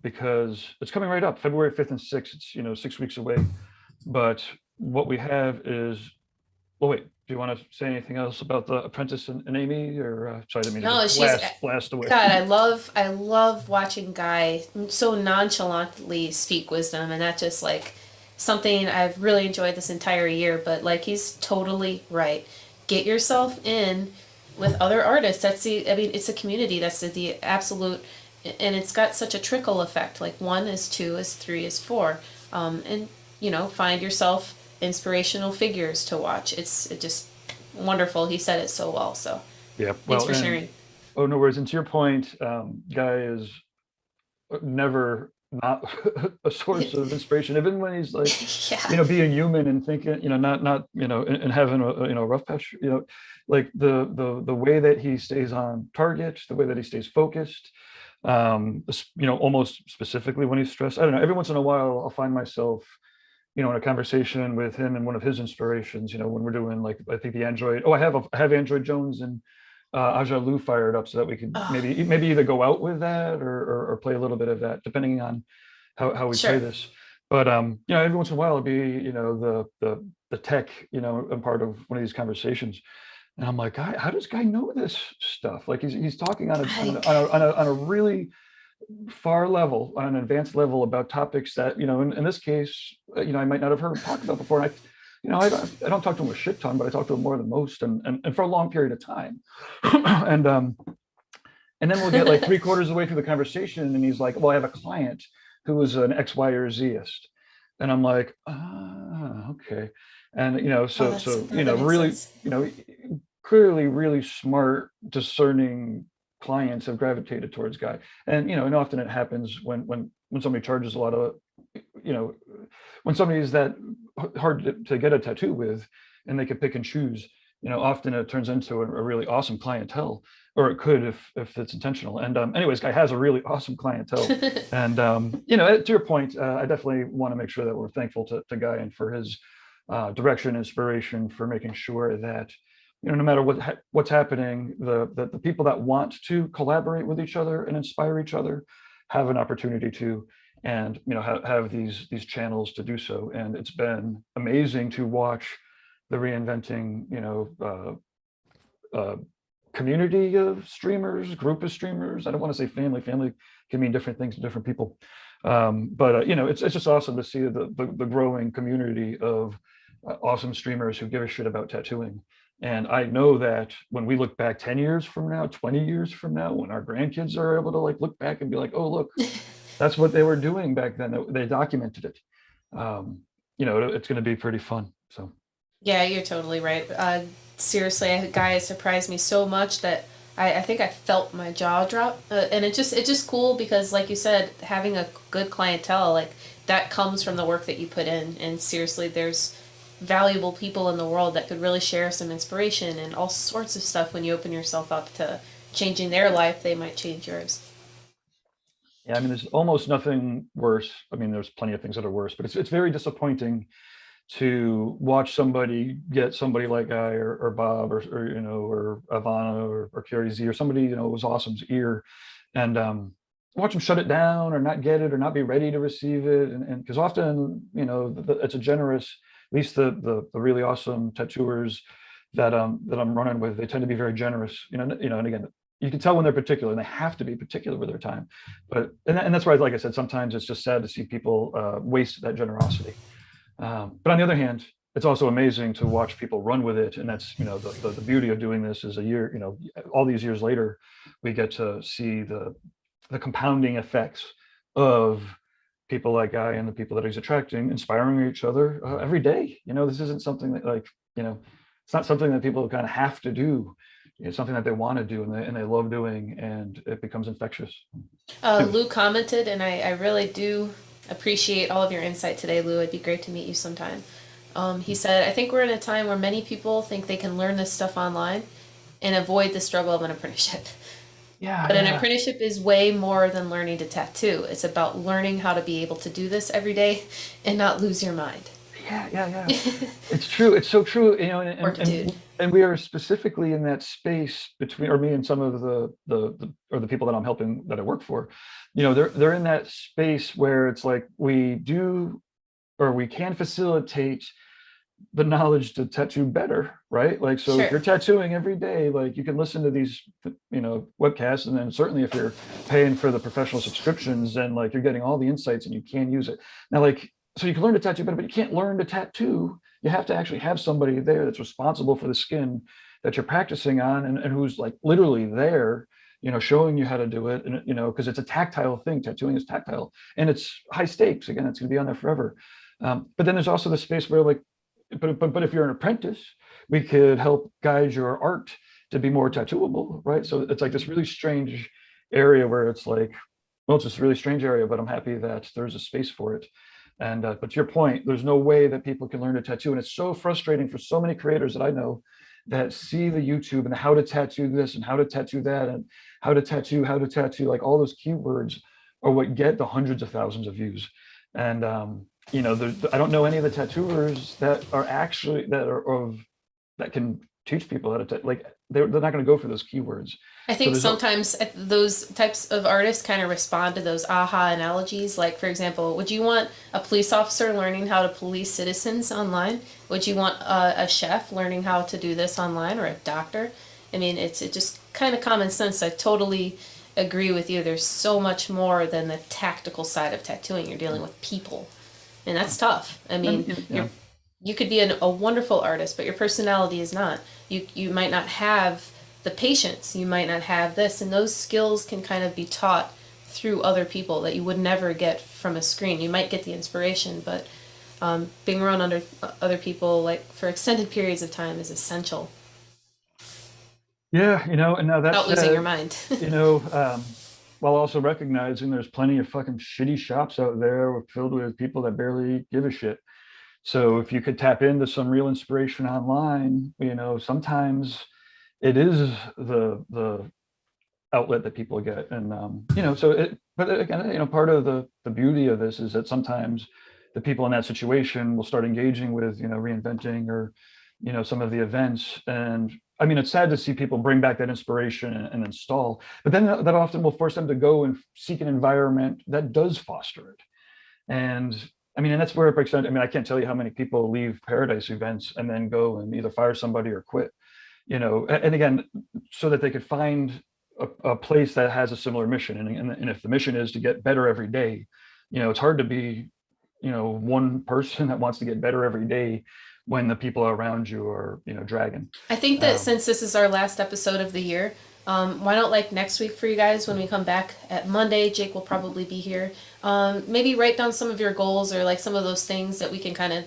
because it's coming right up, February 5th and 6th. It's 6 weeks away. But what we have is, well, wait, do you want to say anything else about the Apprentice and Amy, or sorry, I didn't mean No, to just she's- blast away. God, I love watching Guy so nonchalantly speak wisdom, and that's just like something I've really enjoyed this entire year. But like, he's totally right. Get yourself in with other artists. It's a community. That's the absolute, and it's got such a trickle effect. Like 1 is 2 is 3 is 4, and find yourself inspirational figures to watch. It's just wonderful. He said it so well. So Yeah, thanks for and- sharing. Oh, no worries. And to your point, Guy is never not a source of inspiration, even when he's like, Yeah. being human and thinking, not and having a rough patch, like the way that he stays on target, the way that he stays focused, almost specifically when he's stressed. I don't know. Every once in a while, I'll find myself, in a conversation with him and one of his inspirations. When we're doing, like, I think the Android. Oh, I have Android Jones and Aja Lu fired up so that we could Oh. maybe either go out with that or play a little bit of that, depending on how we Sure. play this. But every once in a while it'll be the tech, a part of one of these conversations, and I'm like, how does Guy know this stuff? Like he's talking on a really far level, on an advanced level, about topics that in this case I might not have heard talked about before. And I don't talk to him a shit ton, but I talk to him more than most, and for a long period of time. and then we'll get like 3/4 of the way through the conversation, and he's like, well, I have a client who is an X, Y, or Zist. And I'm like, okay. And That really, makes sense. clearly really smart, discerning clients have gravitated towards Guy. And and often it happens when somebody charges a lot of, when somebody is that hard to get a tattoo with, and they can pick and choose, often it turns into a really awesome clientele, or it could if it's intentional. And anyways, Guy has a really awesome clientele. And to your point, I definitely want to make sure that we're thankful to Guy and for his direction, inspiration, for making sure that no matter what's happening, the people that want to collaborate with each other and inspire each other have an opportunity to, and have these channels to do so. And it's been amazing to watch the reinventing community of streamers, group of streamers. I don't want to say family can mean different things to different people, but it's just awesome to see the growing community of awesome streamers who give a shit about tattooing. And I know that when we look back 10 years from now, 20 years from now, when our grandkids are able to like look back and be like, oh, look, that's what they were doing back then. They documented it. It's going to be pretty fun. So. Yeah, you're totally right. Seriously, a guy surprised me so much that I think I felt my jaw drop. And it's just cool because, like you said, having a good clientele, like that comes from the work that you put in. And seriously, there's valuable people in the world that could really share some inspiration and all sorts of stuff. When you open yourself up to changing their life, they might change yours. Yeah, I mean, there's almost nothing worse. I mean, there's plenty of things that are worse, but it's very disappointing to watch somebody get somebody like Guy or Bob or Ivana or Carrie Z or somebody was awesome's ear, and watch them shut it down or not get it or not be ready to receive it, and because often it's a generous least the really awesome tattooers that I'm running with, they tend to be very generous, and again, you can tell when they're particular, and they have to be particular with their time. But and that's why, like I said, sometimes it's just sad to see people waste that generosity. But on the other hand, it's also amazing to watch people run with it, and that's the beauty of doing this is a year, all these years later, we get to see the compounding effects of people like Guy and the people that he's attracting, inspiring each other every day. This isn't something that it's not something that people kind of have to do. It's something that they want to do and they love doing, and it becomes infectious. Lou commented, and I really do appreciate all of your insight today, Lou. It'd be great to meet you sometime. He said, I think we're in a time where many people think they can learn this stuff online and avoid the struggle of an apprenticeship. Yeah. But an apprenticeship is way more than learning to tattoo. It's about learning how to be able to do this every day and not lose your mind. Yeah. It's true. It's so true. And we are specifically in that space between, or me and some of the people that I'm helping that I work for, they're in that space where it's like we can facilitate the knowledge to tattoo better, right? Like, so Sure. if you're tattooing every day, like you can listen to these, webcasts, and then certainly if you're paying for the professional subscriptions, then like you're getting all the insights and you can use it. Now, like, so you can learn to tattoo better, but you can't learn to tattoo. You have to actually have somebody there that's responsible for the skin that you're practicing on, and who's like literally there, showing you how to do it. And, because it's a tactile thing. Tattooing is tactile and it's high stakes. Again, it's going to be on there forever. But then there's also the space where like, but if you're an apprentice, we could help guide your art to be more tattooable, right? So it's like this really strange area where it's like, well, it's just a really strange area, but I'm happy that there's a space for it. And but to your point, there's no way that people can learn to tattoo, and it's so frustrating for so many creators that I know that see the YouTube and how to tattoo this and how to tattoo that and how to tattoo, like all those keywords are what get the hundreds of thousands of views. And I don't know any of the tattooers that are actually that can teach people how to like they're not going to go for those keywords. I think there's no- sometimes those types of artists kind of respond to those aha analogies. Like, for example, would you want a police officer learning how to police citizens online? Would you want a chef learning how to do this online, or a doctor? I mean, it's just kind of common sense. I totally agree with you. There's so much more than the tactical side of tattooing. You're dealing with people, and that's tough. I mean, you could be a wonderful artist, but your personality is not. You might not have the patience, you might not have this, and those skills can kind of be taught through other people that you would never get from a screen. You might get the inspiration, but being around other people like for extended periods of time is essential. Yeah, and now that's Without losing your mind. while also recognizing there's plenty of fucking shitty shops out there filled with people that barely give a shit. So if you could tap into some real inspiration online, sometimes it is the outlet that people get. And, but again, part of the beauty of this is that sometimes the people in that situation will start engaging with, reinventing or, some of the events. And I mean, it's sad to see people bring back that inspiration and install, but then that often will force them to go and seek an environment that does foster it. And I mean, and that's where it breaks down. I mean, I can't tell you how many people leave Paradise events and then go and either fire somebody or quit, and again, so that they could find a place that has a similar mission. And if the mission is to get better every day, it's hard to be, one person that wants to get better every day when the people around you are, dragging. I think that since this is our last episode of the year, why not like next week for you guys when we come back at Monday? Jake will probably be here. Maybe write down some of your goals or like some of those things that we can kind of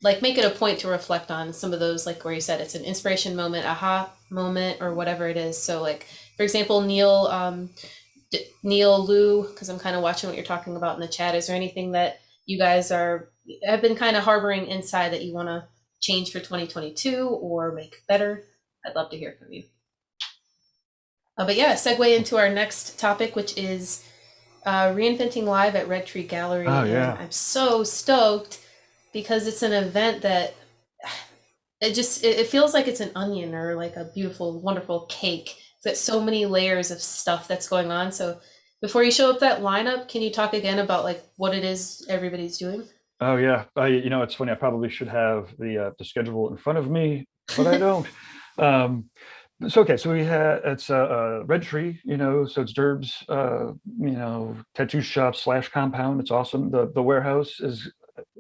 like make it a point to reflect on. Some of those, like where you said it's an inspiration moment, aha moment, or whatever it is. So like, for example, Neil, Lou, because I'm kind of watching what you're talking about in the chat. Is there anything that you guys have been kind of harboring inside that you want to change for 2022 or make better? I'd love to hear from you. But yeah, segue into our next topic, which is Reinventing Live at Red Tree Gallery. Oh, yeah. And I'm so stoked because it's an event that it feels like it's an onion or like a beautiful, wonderful cake. It's got so many layers of stuff that's going on. So before you show up that lineup, can you talk again about like what it is everybody's doing? Oh yeah, it's funny. I probably should have the schedule in front of me, but I don't. Um, so okay, so we had it's a Red Tree, so it's Durb's, tattoo shop slash compound. It's awesome. The warehouse is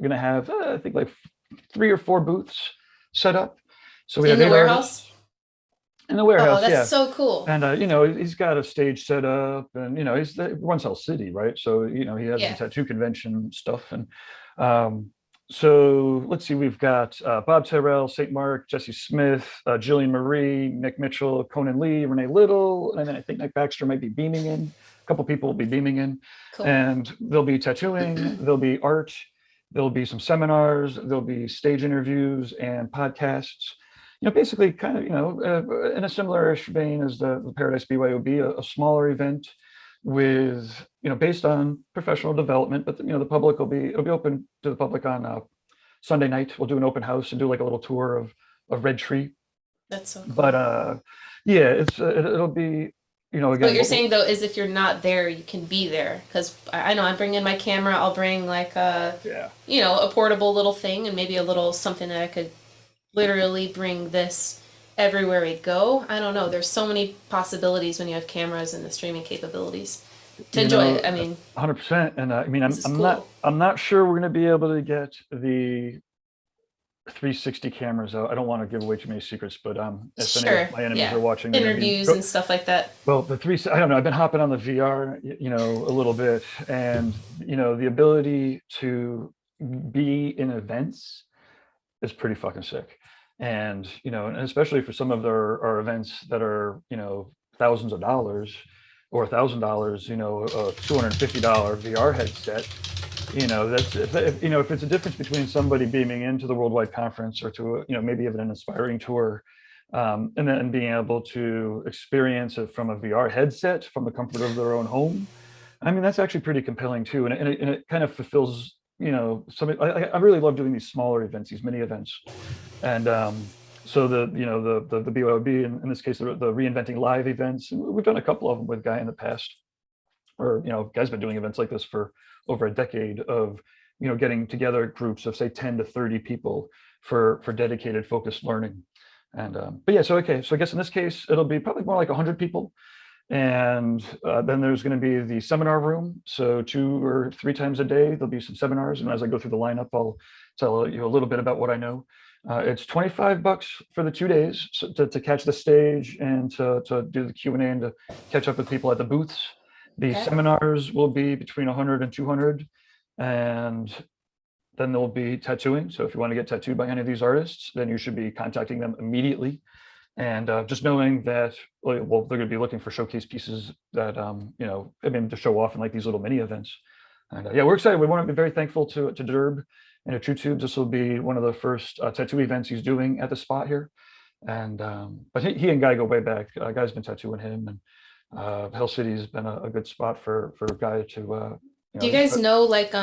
gonna have I think like 3 or 4 booths set up. So we In have the 8 artists warehouse? in the Oh, warehouse, yeah. that's so cool. And he's got a stage set up, and he's runs Hell City, right? So he has the Yeah. tattoo convention stuff, and um, so let's see, we've got Bob Tyrrell, St. Mark, Jesse Smith, Jillian Marie, Nick Mitchell, Conan Lee, Renee Little, and then I think Nick Baxter might be beaming in. A couple people will be beaming in, Cool. and there'll be tattooing, there'll be art, there'll be some seminars, there'll be stage interviews and podcasts. Basically kind of, in a similar-ish vein as the Paradise BYOB, a smaller event with, based on professional development, but the public it'll be open to the public on Sunday night. We'll do an open house and do like a little tour of Red Tree. That's so cool. But yeah, it'll be, again. What you're saying though is if you're not there, you can be there. Because I know I bring in my camera, I'll bring like Yeah. a portable little thing and maybe a little something that I could literally bring this everywhere we go. I don't know. There's so many possibilities when you have cameras and the streaming capabilities to enjoy it. I mean, 100%. And I mean, This is I'm not sure we're going to be able to get the 360 cameras out. I don't want to give away too many secrets, but if any sure. of my enemies Yeah. are watching, they're gonna be- Interviews and stuff like that. well, I don't know. I've been hopping on the VR, a little bit, and the ability to be in events is pretty fucking sick. And and especially for some of our events that are thousands of dollars or $1,000, a $250 VR headset. That's if it's a difference between somebody beaming into the Worldwide Conference or to maybe even an inspiring tour, and then being able to experience it from a VR headset from the comfort of their own home. I mean, that's actually pretty compelling too, and it kind of fulfills I really love doing these smaller events, these mini events, and so the BYOB, in this case the Reinventing Live events, and we've done a couple of them with Guy in the past, or Guy's been doing events like this for over a decade of getting together groups of say 10 to 30 people for dedicated focused learning. And but yeah, so okay, so I guess in this case it'll be probably more like 100 people. And then there's going to be the seminar room. So 2 or 3 times a day, there'll be some seminars. And as I go through the lineup, I'll tell you a little bit about what I know. It's $25 for the 2 days to catch the stage and to do the Q&A and to catch up with people at the booths. The Okay. seminars will be between 100 and 200. And then there'll be tattooing. So if you want to get tattooed by any of these artists, then you should be contacting them immediately. And just knowing that, well, they're going to be looking for showcase pieces that, to show off in like these little mini events. And yeah, we're excited. We want to be very thankful to Durb and to True Tubes. This will be one of the first tattoo events he's doing at the spot here. And but he and Guy go way back. Guy's been tattooing him, and Hell City's been a good spot for Guy to. Do you guys know, like,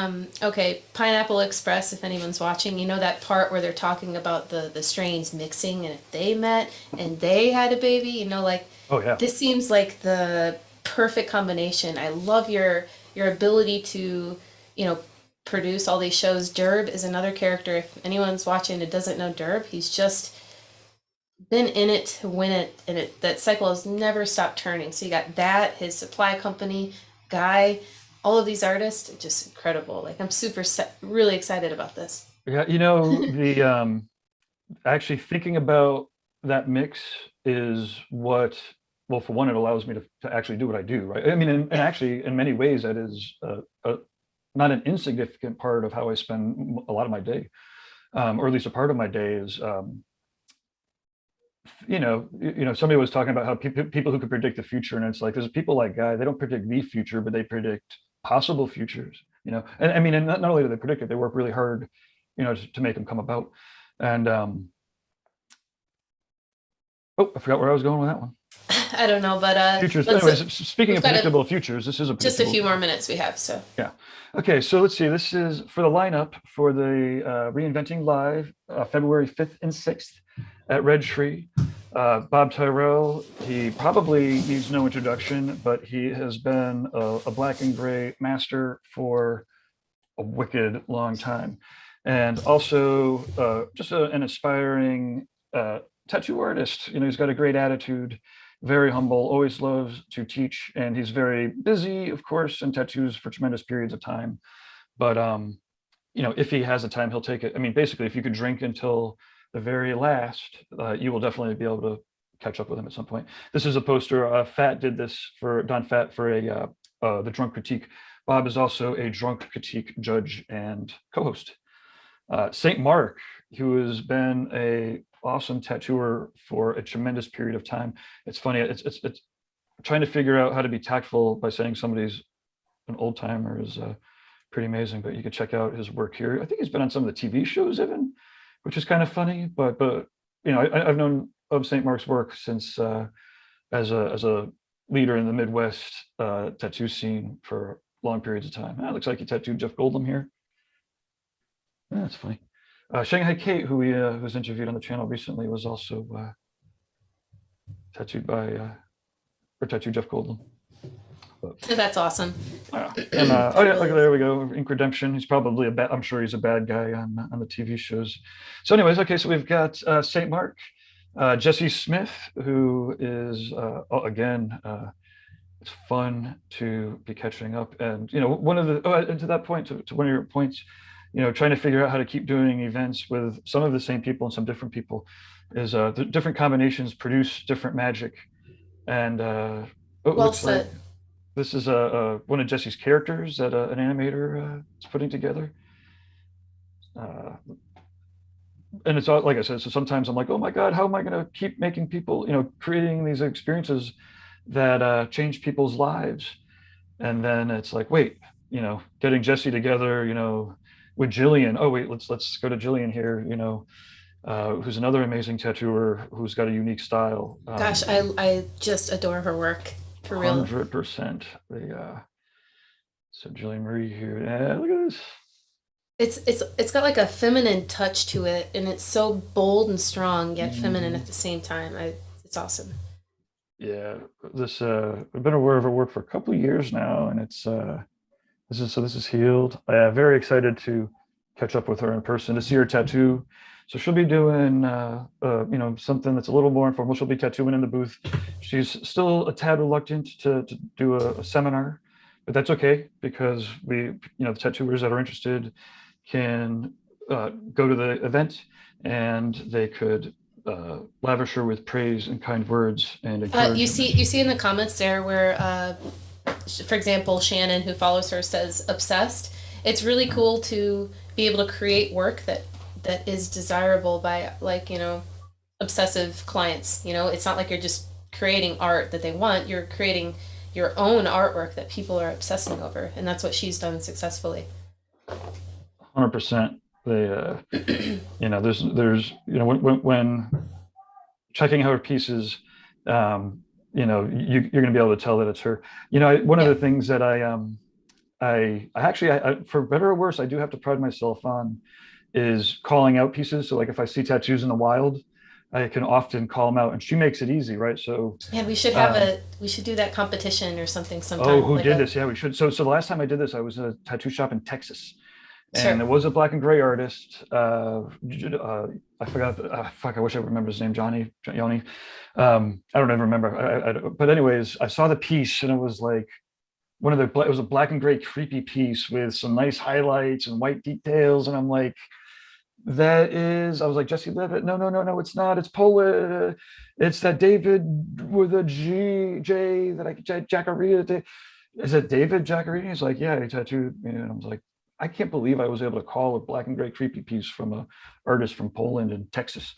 okay, Pineapple Express, if anyone's watching, that part where they're talking about the strains mixing and if they met and they had a baby, like, Oh yeah. this seems like the perfect combination. I love your ability to, produce all these shows. Durb is another character. If anyone's watching and doesn't know Durb, he's just been in it to win it, and that cycle has never stopped turning. So you got that, his supply company, Guy, all of these artists, just incredible. Like, I'm really excited about this. Yeah, the actually thinking about that mix is what, well, for one, it allows me to actually do what I do, right? I mean, and actually, in many ways, that is not an insignificant part of how I spend a lot of my day, or at least a part of my day is, somebody was talking about how people who could predict the future, and it's like there's people like Guy, they don't predict the future, but they predict possible futures, and I mean, and not only do they predict it, they work really hard, to make them come about. And oh, I forgot where I was going with that one. I don't know, but Futures. Anyways, speaking of we've got predictable futures, this is a just a few predictable. more minutes we have. So Yeah. Okay, so let's see. This is for the lineup for the Reinventing Live, February 5th and 6th at Red Tree. Bob Tyrrell, he probably needs no introduction, but he has been a black and gray master for a wicked long time. And also just an aspiring tattoo artist. You know, he's got a great attitude, very humble, always loves to teach, and he's very busy, of course, in tattoos for tremendous periods of time. But you know, if he has the time, he'll take it. I mean, basically, if you could drink until the very last, you will definitely be able to catch up with him at some point. This is a poster. Fat did this for Don Fat for a the Drunk Critique. Bob is also a Drunk Critique judge and co-host. Saint Mark, who has been a awesome tattooer for a tremendous period of time. It's funny. It's trying to figure out how to be tactful by saying somebody's an old timer is pretty amazing. But you can check out his work here. I think he's been on some of the TV shows even, which is kind of funny. But you know, I've known of Saint Mark's work since as a leader in the Midwest tattoo scene for long periods of time. It looks like he tattooed Jeff Goldblum here. That's funny. Shanghai Kate, who we was interviewed on the channel recently, was also tattooed by or tattooed Jeff Goldblum. So that's awesome. And, oh yeah, look, there we go. Ink Redemption. He's probably a bad. I'm sure he's a bad guy on the TV shows. So, anyways, okay. So we've got Saint Mark, Jesse Smith, who is again. It's fun to be catching up, and you know, one of the and to that point, to one of your points, you know, trying to figure out how to keep doing events with some of the same people and some different people is the different combinations produce different magic. And Well said. like this is one of Jesse's characters that an animator is putting together. And it's all, like I said, so sometimes I'm like, oh my God, how am I going to keep making people, you know, creating these experiences that change people's lives? And then it's like, wait, you know, getting Jesse together, you know, with Jillian. Oh wait, let's go to Jillian here, you know, who's another amazing tattooer who's got a unique style. Gosh, I just adore her work, for real. 100%. So Jillian Marie here. Yeah, look at this. It's got like a feminine touch to it, and it's so bold and strong yet feminine at the same time. It's awesome. Yeah, this I've been aware of her work for a couple of years now, and it's this is Healed. Very excited to catch up with her in person to see her tattoo. So she'll be doing you know, something that's a little more informal. She'll be tattooing in the booth. She's still a tad reluctant to do a seminar, but that's okay, because you know, the tattooers that are interested can go to the event, and they could lavish her with praise and kind words and encouragement. You see in the comments there where, for example, Shannon, who follows her, says obsessed. It's really cool to be able to create work that is desirable by, like, you know, obsessive clients. You know, it's not like you're just creating art that they want. You're creating your own artwork that people are obsessing over, and that's what she's done successfully. 100%. They, you know, there's, you know, when checking out her pieces, you know, you're going to be able to tell that it's her. You know, one of the things that I actually, for better or worse, I do have to pride myself on is calling out pieces. So like if I see tattoos in the wild, I can often call them out, and she makes it easy, right? So man, we should have we should do that competition or something sometime. Oh, who like did this? Yeah, we should. So the last time I did this, I was in a tattoo shop in Texas. And Sure. there was a black and gray artist. I forgot. Fuck, I wish I remember his name. Yoni. I don't even remember. But anyways, I saw the piece, and it was like it was a black and gray creepy piece with some nice highlights and white details. And I'm like, I was like, Jesse Levitt. No, it's not. It's Polish. It's that David with a J that Jackaria. Is it David Jackaria? He's like, yeah, he tattooed me. And I was like, I can't believe I was able to call a black and gray creepy piece from an artist from Poland and Texas.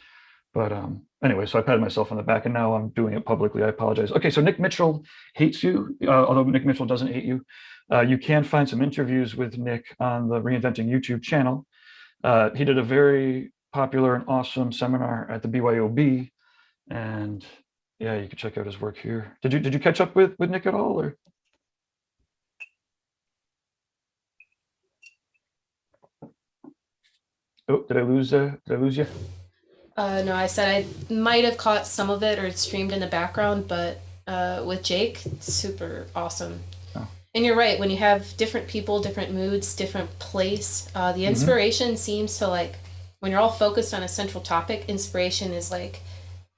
But anyway, so I patted myself on the back, and now I'm doing it publicly. I apologize. Okay, so Nick Mitchell hates you, although Nick Mitchell doesn't hate you. You can find some interviews with Nick on the Reinventing YouTube channel. He did a very popular and awesome seminar at the BYOB, and yeah, you can check out his work here. Did you catch up with Nick at all, or? Oh, did I lose you? No, I said I might have caught some of it or it streamed in the background, but with Jake, super awesome. Oh. And you're right, when you have different people, different moods, different place, the inspiration seems to like, when you're all focused on a central topic, inspiration is like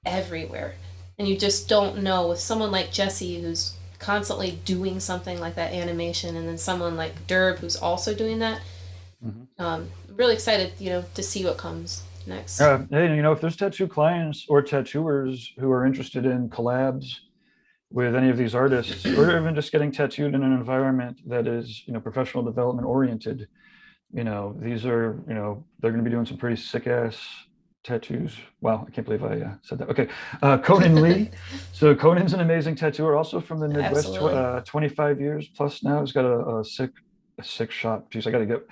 everywhere. And you just don't know with someone like Jesse who's constantly doing something like that animation, and then someone like Derb who's also doing that. Mhm. Really excited, to see what comes next. Hey, if there's tattoo clients or tattooers who are interested in collabs with any of these artists, or even just getting tattooed in an environment that is, professional development oriented, these are, they're going to be doing some pretty sick ass tattoos. Wow, I can't believe I said that. Okay, Conan Lee. So Conan's an amazing tattooer, also from the Midwest. Absolutely. 25 years plus now. He's got a sick shop. Geez, I got to get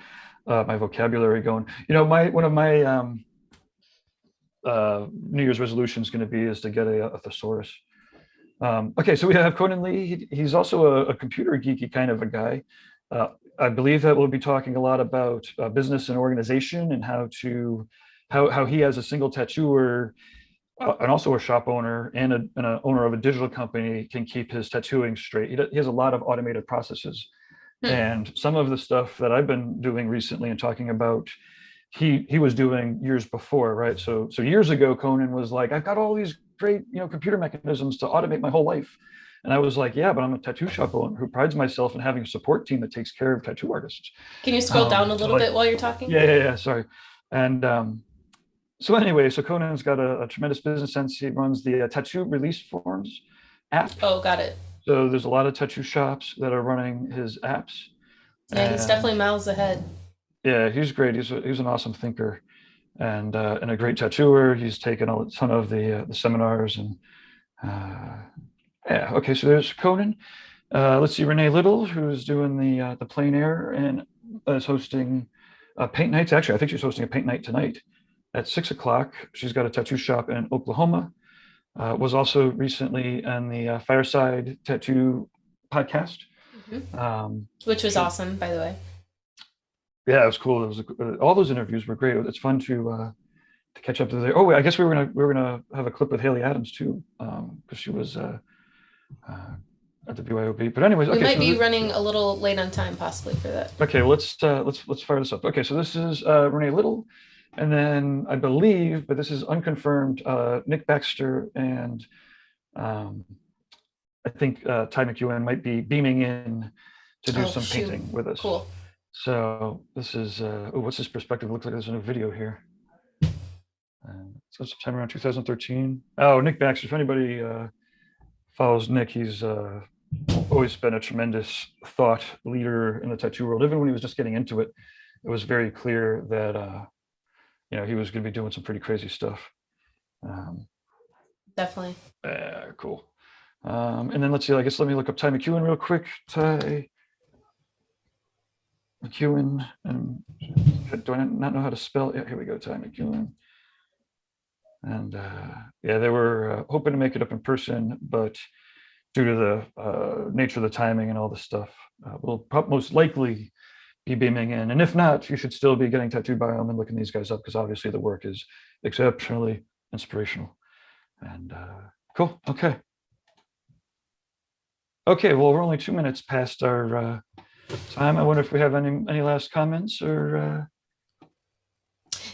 my vocabulary going. One of my New Year's resolution is going to be is to get a thesaurus. Okay, so we have Conan Lee. He's also a computer geeky kind of a guy. I believe that we'll be talking a lot about business and organization, and how he, as a single tattooer and also a shop owner and an owner of a digital company, can keep his tattooing straight. He has a lot of automated processes. And some of the stuff that I've been doing recently and talking about, he was doing years before, right? So years ago, Conan was like, I've got all these great, computer mechanisms to automate my whole life. And I was like, yeah, but I'm a tattoo shop owner who prides myself in having a support team that takes care of tattoo artists. Can you scroll down a little like- bit while you're talking? Yeah, sorry. And so anyway, so Conan's got a tremendous business sense. He runs the tattoo release forms app. Oh, got it. So there's a lot of tattoo shops that are running his apps. Yeah, he's And, definitely miles ahead. yeah, he's great. He's an awesome thinker, and a great tattooer. He's taken a ton of the seminars, and yeah. Okay, so there's Conan. Let's see, Renee Little, who's doing the plein air and is hosting paint nights. Actually, I think she's hosting a paint night tonight at 6 o'clock. She's got a tattoo shop in Oklahoma. Was also recently on the Fireside Tattoo podcast. Which was awesome, by the way. Yeah, it was cool. It was all those interviews were great. It's fun to catch up to there. Oh, wait, I guess we were gonna have a clip with Haley Adams too, because she was at the BYOB. But anyways, We okay. might so be running a little late on time, possibly, for that. Okay, well, let's fire this up. Okay, so this is Renee Little, and then I believe, but this is unconfirmed, Nick Baxter and I think Ty McEwen might be beaming in to do Oh, some shoot. painting with us. Cool. So this is what's this perspective? It looks like there's a video here. So September around 2013. Oh, Nick Baxter. If anybody follows Nick, he's always been a tremendous thought leader in the tattoo world. Even when he was just getting into it, it was very clear that he was going to be doing some pretty crazy stuff. Definitely. Cool. And then let's see. I guess let me look up Ty McEwen real quick. Ty McEwen, and do I not know how to spell? Yeah, here we go. Ty McEwen. And yeah, they were hoping to make it up in person, but due to the nature of the timing and all this stuff, we'll most likely be beaming in. And if not, you should still be getting tattooed by them and looking these guys up, because obviously the work is exceptionally inspirational. And cool. Okay. Okay. Well, we're only 2 minutes past our time. I wonder if we have any last comments or.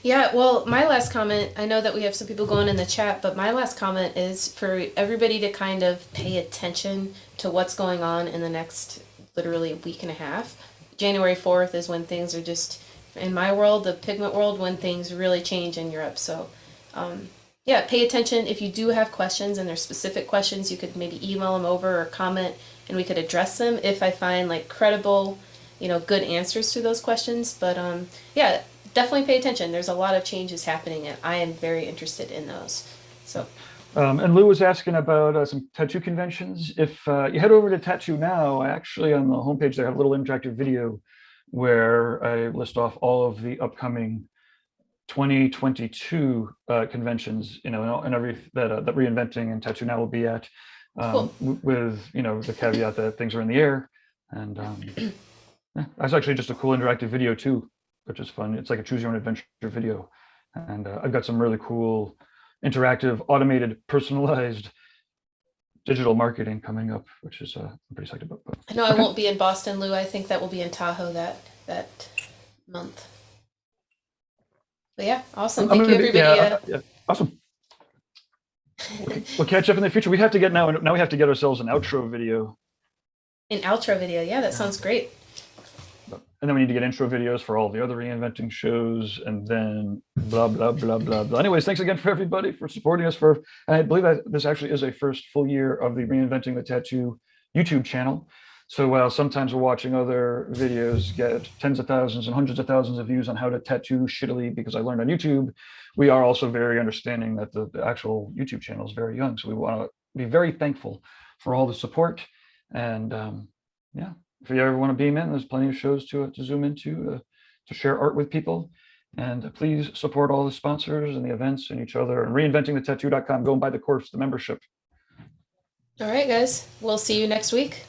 Yeah, well, my last comment, I know that we have some people going in the chat, but my last comment is for everybody to kind of pay attention to what's going on in the next literally week and a half. January 4th is when things are just, in my world, the pigment world, when things really change in Europe. So, yeah, pay attention. If you do have questions and there's specific questions, you could maybe email them over or comment and we could address them if I find like credible, good answers to those questions. But yeah, definitely pay attention. There's a lot of changes happening and I am very interested in those. So. And Lou was asking about some tattoo conventions. If you head over to Tattoo Now, I actually on the homepage there have a little interactive video where I list off all of the upcoming 2022 conventions, and every that Reinventing and Tattoo Now will be at, Cool. with the caveat that things are in the air. And yeah, that's actually just a cool interactive video too, which is fun. It's like a choose your own adventure video, and I've got some really cool interactive, automated, personalized digital marketing coming up, which is I'm pretty psyched about. But I know I Okay. won't be in Boston, Lou. I think that will be in Tahoe that month. But yeah, awesome. Thank you, gonna be- everybody. yeah, awesome. We'll catch up in the future. We have to get now we have to get ourselves an outro video. An outro video. Yeah, that sounds great. And then we need to get intro videos for all the other reinventing shows, and then blah blah blah blah blah. Anyways, thanks again for everybody for supporting us. And I believe that this actually is a first full year of the Reinventing the Tattoo YouTube channel. So while sometimes we're watching other videos get tens of thousands and hundreds of thousands of views on how to tattoo shittily because I learned on YouTube, we are also very understanding that the actual YouTube channel is very young. So we want to be very thankful for all the support. And yeah. If you ever want to beam in, there's plenty of shows to zoom into to share art with people. And please support all the sponsors and the events and each other, and reinventingthetattoo.com. Go and buy the course, the membership. All right, guys. We'll see you next week.